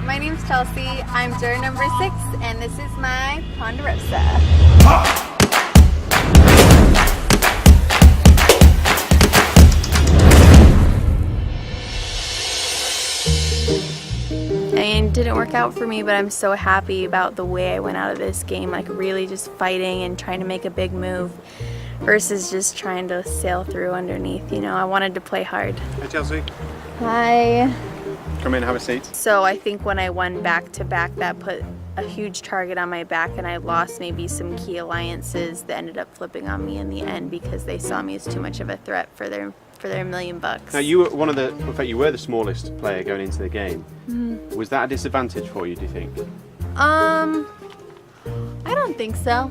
my name's Chelsea. I'm juror number 6, and this is my Ponderosa. It didn't work out for me, but I'm so happy about the way I went out of this game, like really just fighting and trying to make a big move versus just trying to sail through underneath, you know. I wanted to play hard. Hi Chelsea. Hi. Come in, have a seat. So I think when I won back-to-back, that put a huge target on my back, and I lost maybe some key alliances that ended up flipping on me in the end because they saw me as too much of a threat for their $1 million. Now you were one of the, in fact you were the smallest player going into the game. Mm-hmm. Was that a disadvantage for you, do you think? I don't think so.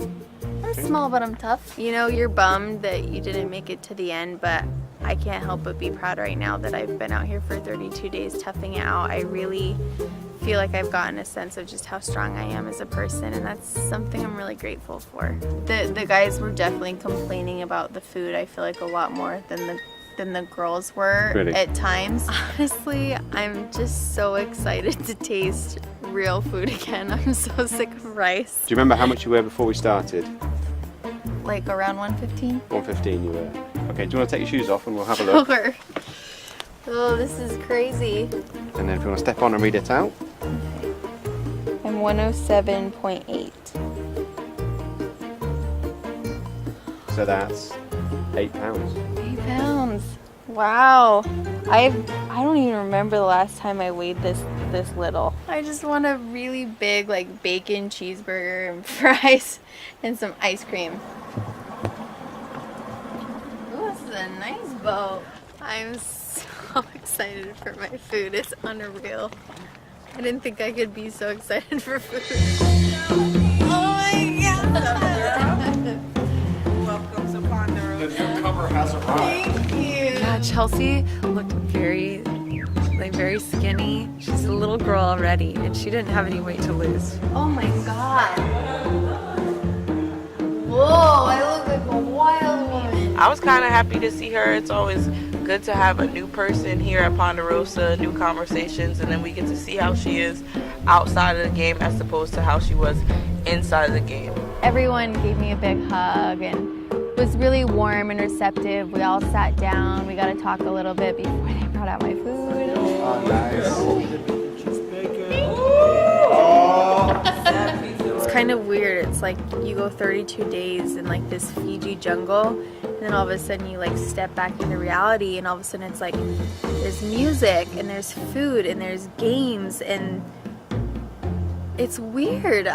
I'm small, but I'm tough. You know, you're bummed that you didn't make it to the end, but I can't help but be proud right now that I've been out here for 32 days toughing it out. I really feel like I've gotten a sense of just how strong I am as a person, and that's something I'm really grateful for. The guys were definitely complaining about the food, I feel like, a lot more than the girls were. Really? At times. Honestly, I'm just so excited to taste real food again. I'm so sick of rice. Do you remember how much you were before we started? Like around 115? 115 you were. Okay, do you want to take your shoes off and we'll have a look? Sure. Oh, this is crazy. And then if you want to step on and read it out. I'm 107.8. So that's 8 pounds. 8 pounds. Wow. I don't even remember the last time I weighed this little. I just want a really big like bacon cheeseburger and fries and some ice cream. Ooh, this is a nice boat. I'm so excited for my food. It's unreal. I didn't think I could be so excited for food. Oh my god! Welcome to Ponderosa. The newcomer has arrived. Thank you. Yeah, Chelsea looked very skinny. She's a little girl already, and she didn't have any weight to lose. Oh my god. Whoa, I look like a wild woman. I was kind of happy to see her. It's always good to have a new person here at Ponderosa, new conversations, and then we get to see how she is outside of the game as opposed to how she was inside of the game. Everyone gave me a big hug and was really warm and receptive. We all sat down. We got to talk a little bit before they brought out my food. Oh, nice. It's kind of weird. It's like you go 32 days in like this Fiji jungle, and then all of a sudden you like step back into reality, and all of a sudden it's like there's music and there's food and there's games, and it's weird.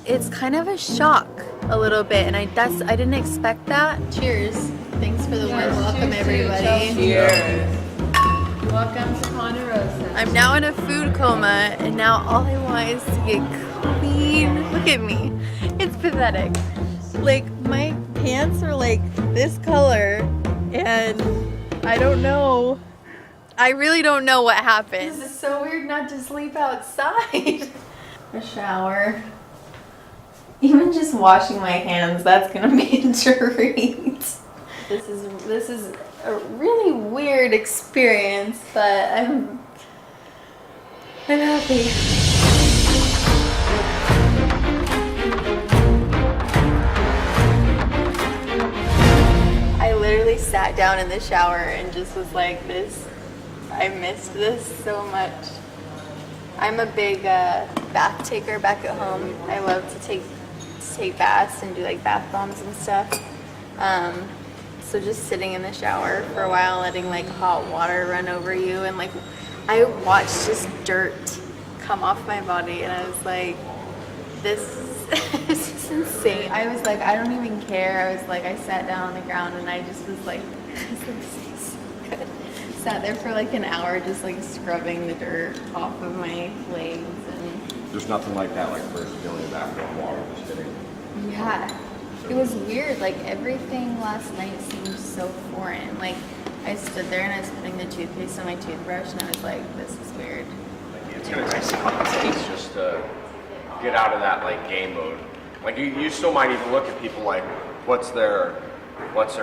It's kind of a shock a little bit, and I didn't expect that. Cheers. Thanks for the warm welcome, everybody. Cheers. Welcome to Ponderosa. I'm now in a food coma, and now all I want is to get clean. Look at me. It's pathetic. Like, my pants are like this color, and I don't know. I really don't know what happened. This is so weird not to sleep outside. A shower. Even just washing my hands, that's gonna be a treat. This is a really weird experience, but I'm happy. I literally sat down in the shower and just was like, I missed this so much. I'm a big bath taker back at home. I love to take baths and do like bath bombs and stuff. So just sitting in the shower for a while, letting like hot water run over you, and like I watched just dirt come off my body, and I was like, this is insane. I was like, I don't even care. I was like, I sat down on the ground and I just was like, this is so good. Sat there for like an hour just like scrubbing the dirt off of my legs. And there's nothing like that, like first feeling back in water, just kidding. Yeah. It was weird, like everything last night seemed so foreign. Like I stood there and I was putting the toothpaste on my toothbrush and I was like, this is weird. It's gonna take some days just to get out of that like game mode. Like you still might even look at people like, what's their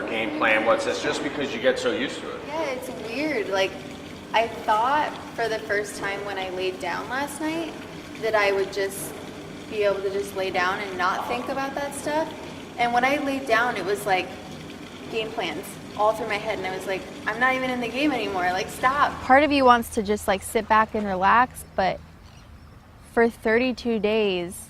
game plan, what's this, just because you get so used to it. Yeah, it's weird. Like I thought for the first time when I laid down last night that I would just be able to just lay down and not think about that stuff. And when I laid down, it was like game plans all through my head, and I was like, I'm not even in the game anymore, like stop. Part of you wants to just like sit back and relax, but for 32 days,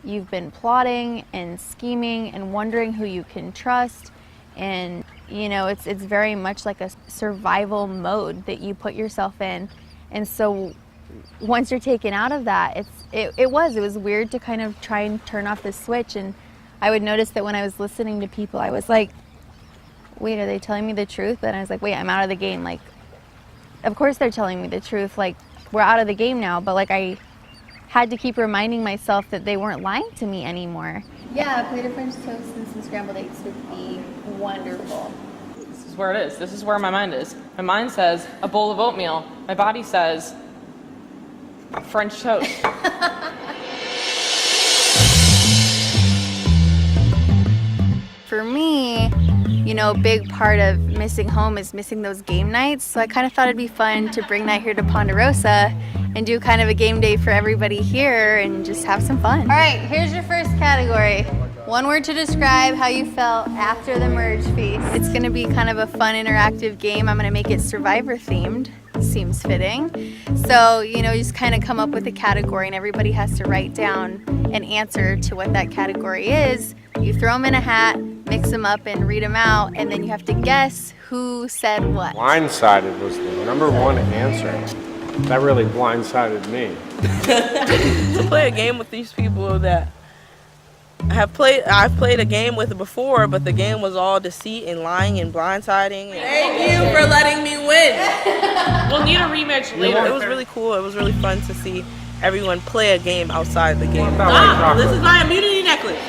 you've been plotting and scheming and wondering who you can trust. And you know, it's very much like a survival mode that you put yourself in. And so once you're taken out of that, it was weird to kind of try and turn off the switch. And I would notice that when I was listening to people, I was like, wait, are they telling me the truth? And I was like, wait, I'm out of the game. Like, of course they're telling me the truth. Like, we're out of the game now. But like, I had to keep reminding myself that they weren't lying to me anymore. Yeah, a plate of French toast and some scrambled eggs would be wonderful. This is where it is. This is where my mind is. My mind says a bowl of oatmeal. My body says French toast. For me, you know, a big part of missing home is missing those game nights. So I kind of thought it'd be fun to bring that here to Ponderosa and do kind of a game day for everybody here and just have some fun. All right, here's your first category. One word to describe how you felt after the merge feast. It's gonna be kind of a fun interactive game. I'm gonna make it Survivor themed. Seems fitting. So, you know, you just kind of come up with a category and everybody has to write down an answer to what that category is. You throw them in a hat, mix them up and read them out, and then you have to guess who said what. Blindsided was the number one answer. That really blindsided me. To play a game with these people that I've played a game with before, but the game was all deceit and lying and blindsiding. Thank you for letting me win. We'll need a rematch later. It was really cool. It was really fun to see everyone play a game outside the game. This is my immunity necklace.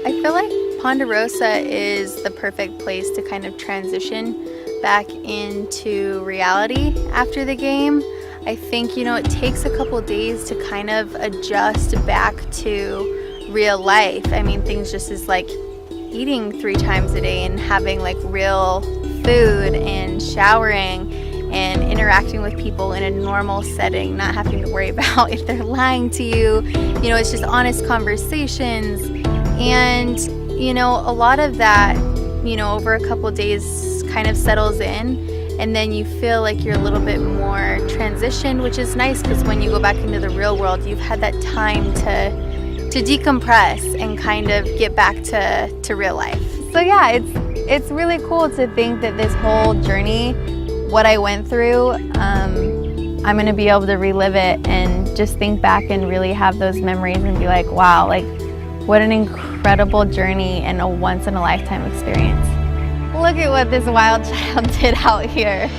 I feel like Ponderosa is the perfect place to kind of transition back into reality after the game. I think, you know, it takes a couple days to kind of adjust back to real life. I mean, things just as like eating 3 times a day and having like real food and showering and interacting with people in a normal setting, not having to worry about if they're lying to you. You know, it's just honest conversations. And, you know, a lot of that, you know, over a couple days kind of settles in. And then you feel like you're a little bit more transitioned, which is nice because when you go back into the real world, you've had that time to decompress and kind of get back to real life. So yeah, it's really cool to think that this whole journey, what I went through, I'm gonna be able to relive it and just think back and really have those memories and be like, wow, like what an incredible journey and a once in a lifetime experience. Look at what this wild child did out here.